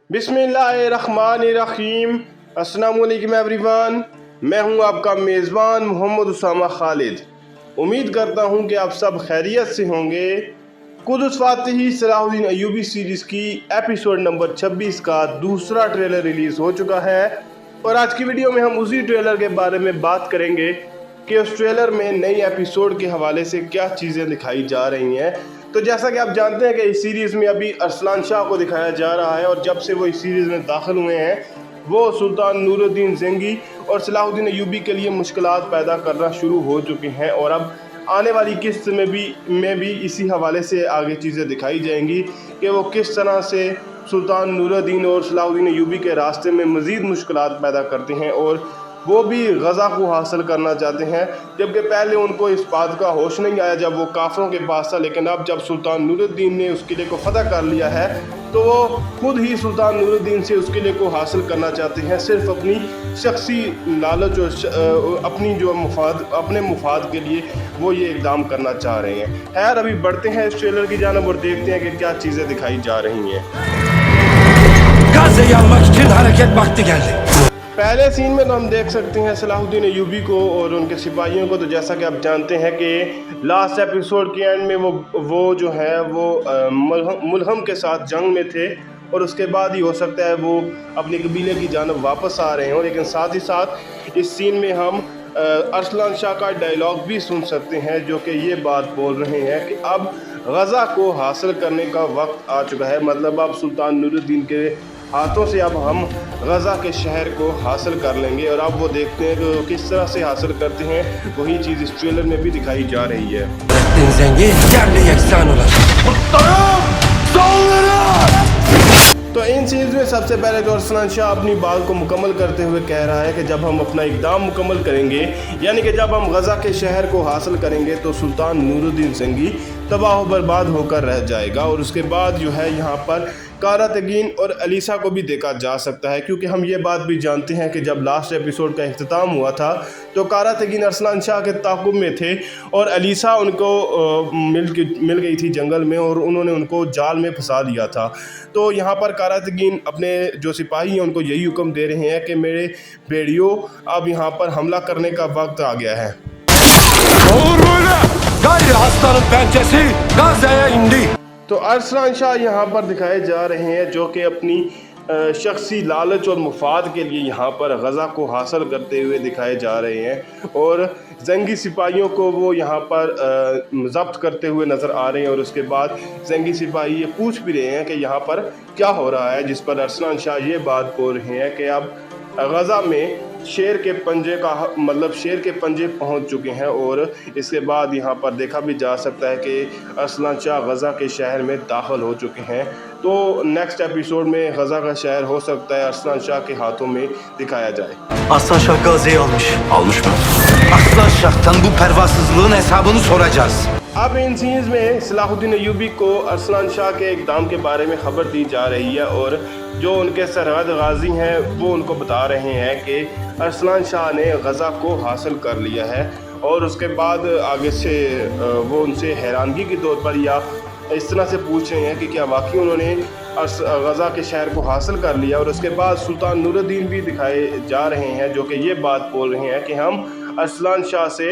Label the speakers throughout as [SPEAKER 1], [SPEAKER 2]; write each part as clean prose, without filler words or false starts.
[SPEAKER 1] बिस्मिल्लाहिर्रहमानिर्रहीम। अस्सलाम वालेकुम एवरीवन। मैं हूं आपका मेज़बान मोहम्मद उसामा खालिद। उम्मीद करता हूं कि आप सब खैरियत से होंगे। कुदस फातिही सलाहुद्दीन अय्यूबी सीरीज़ की एपिसोड नंबर 26 का दूसरा ट्रेलर रिलीज़ हो चुका है और आज की वीडियो में हम उसी ट्रेलर के बारे में बात करेंगे कि उस ट्रेलर में नई एपिसोड के हवाले से क्या चीज़ें दिखाई जा रही हैं। तो जैसा कि आप जानते हैं कि इस सीरीज़ में अभी अरसलान शाह को दिखाया जा रहा है और जब से वो इस सीरीज़ में दाखिल हुए हैं वो सुल्तान नूरुद्दीन ज़ंगी और सलाहुद्दीन अय्यूबी के लिए मुश्किलात पैदा करना शुरू हो चुके हैं और अब आने वाली किस्त में भी इसी हवाले से आगे चीज़ें दिखाई जाएंगी कि वो किस तरह से सुल्तान नूरुद्दीन और सलाहुद्दीन अय्यूबी के रास्ते में मज़ीद मुश्किलात पैदा करते हैं और वो भी गज़ा को हासिल करना चाहते हैं। जबकि पहले उनको इस बात का होश नहीं आया जब वो काफरों के पास था, लेकिन अब जब सुल्तान नूरुद्दीन ने उस किले को फतह कर लिया है तो वो खुद ही सुल्तान नूरुद्दीन से उस किले को हासिल करना चाहते हैं, सिर्फ अपनी शख्सी लालच और अपने मुफाद के लिए वो ये इक़दाम करना चाह रहे हैं। खैर अभी बढ़ते हैं इस ट्रेलर की जानिब और देखते हैं कि क्या चीज़ें दिखाई जा रही हैं। पहले सीन में तो हम देख सकते हैं सलाहुद्दीन अय्यूबी को और उनके सिपाहियों को। तो जैसा कि आप जानते हैं कि लास्ट एपिसोड के एंड में वो जो है वो मुल्हम के साथ जंग में थे और उसके बाद ही हो सकता है वो अपने कबीले की जानब वापस आ रहे हों। लेकिन साथ ही साथ इस सीन में हम अरसलान शाह का डायलॉग भी सुन सकते हैं जो कि ये बात बोल रहे हैं कि अब गज़ा को हासिल करने का वक्त आ चुका है। मतलब अब सुल्तान नूरुद्दीन के हाथों से अब हम गज़ा के शहर को हासिल कर लेंगे और अब वो देखते हैं कि किस तरह से हासिल करते हैं। वही चीज़ इस ट्रेलर में भी दिखाई जा रही है। तो इन सीन्स में सबसे पहले तो अरसलान शाह अपनी बात को मुकम्मल करते हुए कह रहा है कि जब हम अपना इक़दाम मुकम्मल करेंगे, यानी कि जब हम गज़ा के शहर को हासिल करेंगे तो सुल्तान नूरुद्दीन ज़ंगी तबाह बर्बाद होकर रह जाएगा। और उसके बाद जो है यहाँ पर कारा तगीन और अलीसा को भी देखा जा सकता है, क्योंकि हम ये बात भी जानते हैं कि जब लास्ट एपिसोड का इख्तिताम हुआ था तो कारा तगीन अरसलान शाह के ताक़ुब में थे और अलीसा उनको मिल गई थी जंगल में और उन्होंने उनको जाल में फंसा दिया था। तो यहाँ पर कारा तगीन अपने जो सिपाही हैं उनको यही हुक्म दे रहे हैं कि मेरे भेड़ियों अब यहाँ पर हमला करने का वक्त आ गया है। तो अरसलान शाह यहाँ पर दिखाए जा रहे हैं जो कि अपनी शख्सी लालच और मुफाद के लिए यहाँ पर गज़ा को हासिल करते हुए दिखाए जा रहे हैं और ज़ंगी सिपाहियों को वो यहाँ पर ज़ब्त करते हुए नज़र आ रहे हैं। और उसके बाद ज़ंगी सिपाही ये पूछ भी रहे हैं कि यहाँ पर क्या हो रहा है, जिस पर अरसलान शाह ये बात बोल रहे हैं कि अब गज़ा में शेर के पंजे पहुंच चुके हैं। और इसके बाद यहाँ पर देखा भी जा सकता है कि अरसलान शाह गज़ा के शहर में दाखिल हो चुके हैं। तो नेक्स्ट एपिसोड में गज़ा का शहर हो सकता है अरसलान शाह के हाथों में दिखाया जाए।
[SPEAKER 2] Aslan Şah Gazze'yi almış mı? Aslan Şah'tan bu pervasızlığın hesabını soracağız.
[SPEAKER 1] अब इन सीन्स में सलाहुद्दीन अय्यूबी को अरसलान शाह के इक़दाम के बारे में खबर दी जा रही है और जो उनके सरहद गाजी हैं वो उनको बता रहे हैं कि अरसलान शाह ने गज़ा को हासिल कर लिया है। और उसके बाद आगे से वो उनसे हैरानगी के तौर पर या इस तरह से पूछ रहे हैं कि क्या वाकई उन्होंने गज़ा के शहर को हासिल कर लिया। और उसके बाद सुल्तान नूरुद्दीन भी दिखाए जा रहे हैं जो कि ये बात बोल रहे हैं कि हम अरसलान शाह से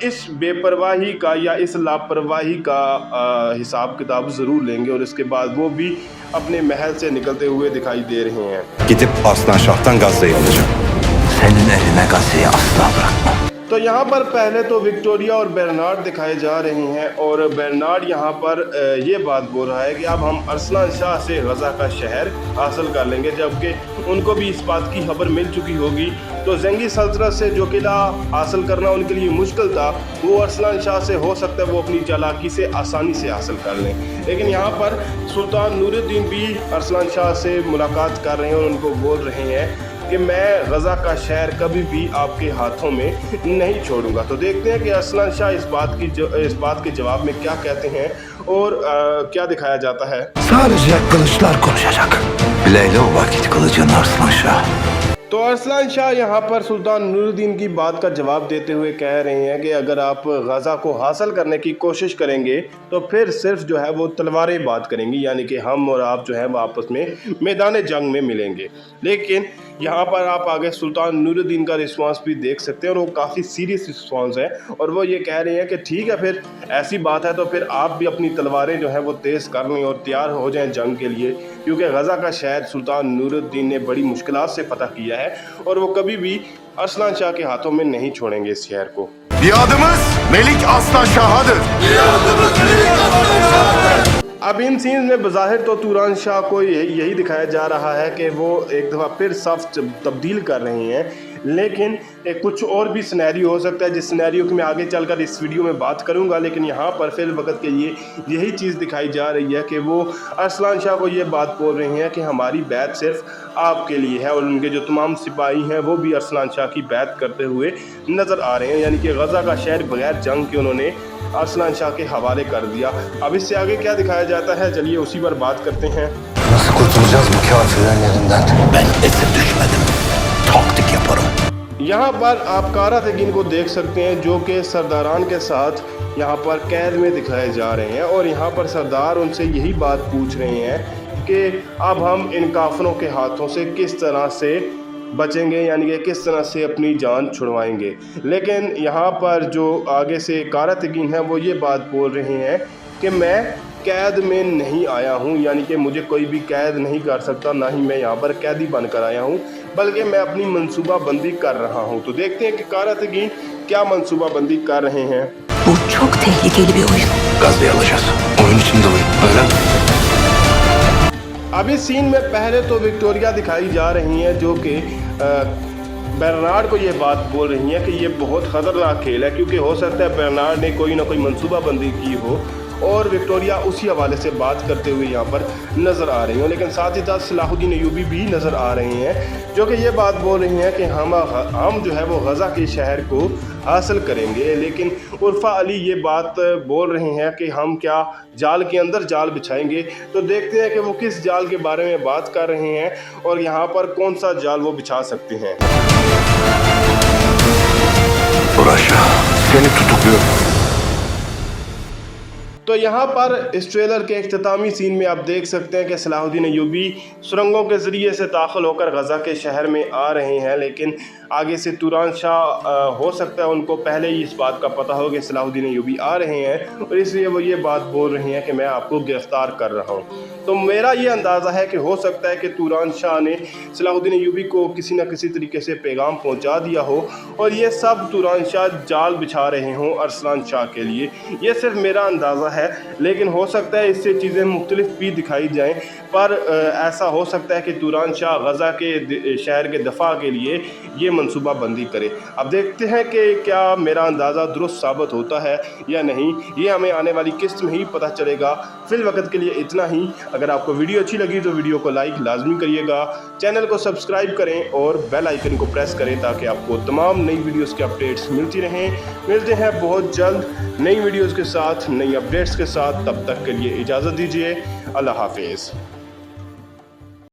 [SPEAKER 1] इस बेपरवाही का या इस लापरवाही का हिसाब किताब ज़रूर लेंगे। और इसके बाद वो भी अपने महल से निकलते हुए दिखाई दे रहे हैं।
[SPEAKER 2] Gidip Aslan Şah'tan Gazze'yi alacağım. Senin eline Gazze'yi asla bırakmam.
[SPEAKER 1] तो यहाँ पर पहले तो विक्टोरिया और बेरनार्ड दिखाए जा रहे हैं और बेरनार्ड यहाँ पर ये बात बोल रहा है कि अब हम अरसलान शाह से गज़ा का शहर हासिल कर लेंगे, जबकि उनको भी इस बात की खबर मिल चुकी होगी। तो ज़ंगी सल्तनत से जो किला हासिल करना उनके लिए मुश्किल था वो अरसलान शाह से हो सकता है वो अपनी चालाकी से आसानी से हासिल कर लें। लेकिन यहाँ पर सुल्तान नूरुद्दीन भी अरसलान शाह से मुलाकात कर रहे हैं और उनको बोल रहे हैं कि मैं गज़ा का शहर कभी भी आपके हाथों में नहीं छोड़ूंगा। तो देखते हैं कि अरसलान शाह इस बात के जवाब में क्या कहते हैं और क्या दिखाया जाता है।
[SPEAKER 2] Sadece kılıçlar konuşacak. Bileyle o vakit kılıcın Arslan Şah.
[SPEAKER 1] तो अरसलान शाह यहाँ पर सुल्तान नूरुद्दीन की बात का जवाब देते हुए कह रहे हैं कि अगर आप गाज़ा को हासिल करने की कोशिश करेंगे तो फिर सिर्फ जो है वो तलवारें बात करेंगी, यानी कि हम और आप जो है वो आपस में मैदान जंग में मिलेंगे। लेकिन यहाँ पर आप आगे सुल्तान नूरुद्दीन का रिस्पांस भी देख सकते हैं और वो काफ़ी सीरियस रिस्पांस है और वो ये कह रहे हैं कि ठीक है, फिर ऐसी बात है तो फिर आप भी अपनी तलवारें जो है वो तेज़ कर लें और तैयार हो जाएं जंग के लिए, क्योंकि गाज़ा का शहर सुल्तान नूरुद्दीन ने बड़ी मुश्किलात से फतह किया है और वो कभी भी अरसलान शाह के हाथों में नहीं छोड़ेंगे इस शहर को।
[SPEAKER 3] Biadımız Melik Aslan Şah'adır.
[SPEAKER 1] अब इन सीन्स में बज़ाहिर तो तुरान शाह को यही दिखाया जा रहा है कि वो एक दफ़ा फिर सफ तब्दील कर रहे हैं, लेकिन कुछ और भी सिनेरियो हो सकता है जिस सिनेरियो की मैं आगे चलकर इस वीडियो में बात करूंगा। लेकिन यहाँ पर फिर वक्त के लिए यही चीज़ दिखाई जा रही है कि वो अरसलान शाह को ये बात बोल रहे हैं कि हमारी बैत सिर्फ आपके लिए है और उनके जो तमाम सिपाही हैं वो भी अरसलान शाह की बैत करते हुए नज़र आ रहे हैं, यानी कि गाज़ा का शहर बगैर जंग के उन्होंने अरसलान शाह के हवाले कर दिया। अब इससे आगे क्या दिखाया जाता है, चलिए उसी पर बात करते हैं।
[SPEAKER 2] Nasıl kurtulacağız bu kafirlerin elinden? Ben esir düşmedim. Taktik yaparım.
[SPEAKER 1] यहाँ पर आप कारा तकीन को देख सकते हैं जो कि सरदारान के साथ यहाँ पर कैद में दिखाए जा रहे हैं और यहाँ पर सरदार उनसे यही बात पूछ रहे हैं कि अब हम इन काफिरों के हाथों से किस तरह से बचेंगे, यानी कि किस तरह से अपनी जान छुड़वाएंगे। लेकिन यहाँ पर जो आगे से कारा तकीन है वो ये बात बोल रहे हैं कि मैं कैद में नहीं आया हूँ, यानी कि मुझे कोई भी कैद नहीं कर सकता, ना ही मैं यहाँ पर कैदी बनकर आया हूँ, बल्कि मैं अपनी मंसूबा बंदी कर रहा हूँ। तो देखते हैं कि कारा तकीन क्या मंसूबा बंदी कर रहे हैं।
[SPEAKER 4] Bu çok tehlikeli bir oyun.
[SPEAKER 2] Gazze'yi alacağız. Oyun içinde oyun. Öyle mi?
[SPEAKER 1] अब इस सीन में पहले तो विक्टोरिया दिखाई जा रही हैं जो कि बर्नार्ड को ये बात बोल रही हैं कि ये बहुत ख़तरनाक खेल है, क्योंकि हो सकता है बर्नार्ड ने कोई ना कोई मंसूबा बंदी की हो और विक्टोरिया उसी हवाले से बात करते हुए यहाँ पर नज़र आ रही हो। लेकिन साथ ही साथ सलाहुद्दीन अय्यूबी भी नज़र आ रहे हैं जो कि ये बात बोल रही हैं कि हम जो है वो गाज़ा के शहर को हासिल करेंगे। लेकिन उर्फ़ा अली ये बात बोल रहे हैं कि हम क्या जाल के अंदर जाल बिछाएंगे। तो देखते हैं कि वो किस जाल के बारे में बात कर रहे हैं और यहाँ पर कौन सा जाल वो बिछा सकते हैं।
[SPEAKER 2] Uğraşa. Seni tutukluyorum.
[SPEAKER 1] तो यहाँ पर इस ट्रेलर के इख्तितामी सीन में आप देख सकते हैं कि सलाहुद्दीन अय्यूबी सुरंगों के ज़रिए से दाखिल होकर गाज़ा के शहर में आ रहे हैं, लेकिन आगे से तुरान शाह हो सकता है उनको पहले ही इस बात का पता हो कि सलाहुद्दीन अय्यूबी आ रहे हैं और इसलिए वो ये बात बोल रहे हैं कि मैं आपको गिरफ़्तार कर रहा हूँ। तो मेरा ये अंदाज़ा है कि हो सकता है कि तुरान शाह ने सलाहुद्दीन अय्यूबी को किसी न किसी तरीके से पैगाम पहुँचा दिया हो और ये सब तुरान शाह जाल बिछा रहे हों अरसलान शाह के लिए। ये सिर्फ मेरा अंदाज़ा है, लेकिन हो सकता है इससे चीज़ें मुख्तलिफ भी दिखाई जाएँ, पर ऐसा हो सकता है कि तुरान शाह गाज़ा के शहर के दफ़ा के लिए ये मनसूबा बंदी करे। अब देखते हैं कि क्या मेरा अंदाज़ा दुरुस्त साबित होता है या नहीं, ये हमें आने वाली किस्त में ही पता चलेगा। फिल वक्त के लिए इतना ही। अगर आपको वीडियो अच्छी लगी तो वीडियो को लाइक लाजमी करिएगा, चैनल को सब्सक्राइब करें और बेल आइकन को प्रेस करें ताकि आपको तमाम नई वीडियोज़ के अपडेट्स मिलती रहें। मिलते हैं बहुत जल्द नई वीडियोज़ के साथ, नई अपडेट्स के साथ। तब तक के लिए इजाज़त दीजिए। अल्लाह हाफिज़।